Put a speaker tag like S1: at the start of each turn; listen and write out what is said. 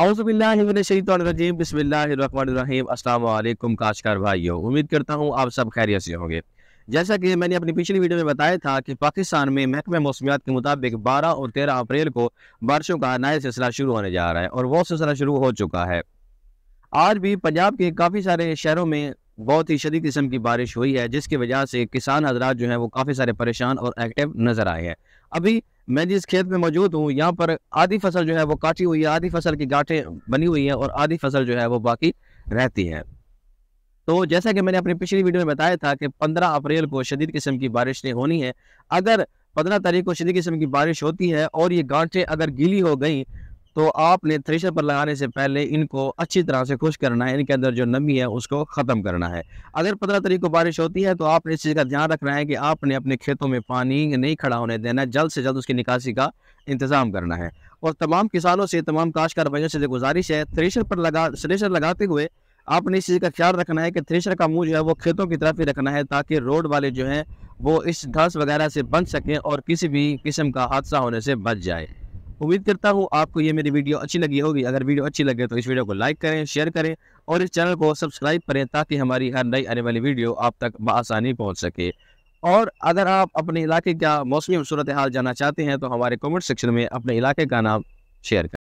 S1: औज़ुबिल्लाहिमिनश्शैतानिर्रजीम बिस्मिल्लाहिर्रहमानिर्रहीम। अस्सलाम वालेकुम काश्तकार भाइयों, उम्मीद करता हूँ आप सब खैरियत से होंगे। जैसा कि मैंने अपनी पिछली वीडियो में बताया था कि पाकिस्तान में महकमे मौसमियात के मुताबिक 12 और 13 अप्रैल को बारिशों का नया सिलसिला शुरू होने जा रहा है और वो सिलसिला शुरू हो चुका है। आज भी पंजाब के काफ़ी सारे शहरों में बहुत ही शदीद किस्म की बारिश हुई है, जिसकी वजह से किसान हज़रात जो हैं वो काफ़ी सारे परेशान और एक्टिव नज़र आए हैं। अभी मैं जिस खेत में मौजूद हूँ, यहाँ पर आधी फसल जो है वो काटी हुई है, आधी फसल की गांठें बनी हुई हैं और आधी फसल जो है वो बाकी रहती है। तो जैसा कि मैंने अपनी पिछली वीडियो में बताया था कि 15 अप्रैल को शदीद किस्म की बारिशें होनी है। अगर 15 तारीख को शदीद किस्म की बारिश होती है और ये गांठें अगर गीली हो गई, तो आपने थ्रेशर पर लगाने से पहले इनको अच्छी तरह से खुश्क करना है, इनके अंदर जो नमी है उसको ख़त्म करना है। अगर 15 तारीख को बारिश होती है तो आपने इस चीज़ का ध्यान रखना है कि आपने अपने खेतों में पानी नहीं खड़ा होने देना है, जल्द से जल्द उसकी निकासी का इंतज़ाम करना है। और तमाम किसानों से, तमाम काश्तकार भाइयों से गुजारिश है, थ्रेशर लगाते हुए आपने इस चीज़ का ख्याल रखना है कि थ्रेशर का मुँह जो है वो खेतों की तरफ ही रखना है, ताकि रोड वाले जो हैं वो इस धस वगैरह से बच सकें और किसी भी किस्म का हादसा होने से बच जाए। उम्मीद करता हूँ आपको ये मेरी वीडियो अच्छी लगी होगी। अगर वीडियो अच्छी लगे तो इस वीडियो को लाइक करें, शेयर करें और इस चैनल को सब्सक्राइब करें, ताकि हमारी हर नई आने वाली वीडियो आप तक बआसानी पहुँच सके। और अगर आप अपने इलाके का मौसमी सूरत हाल जानना चाहते हैं तो हमारे कमेंट सेक्शन में अपने इलाके का नाम शेयर करें।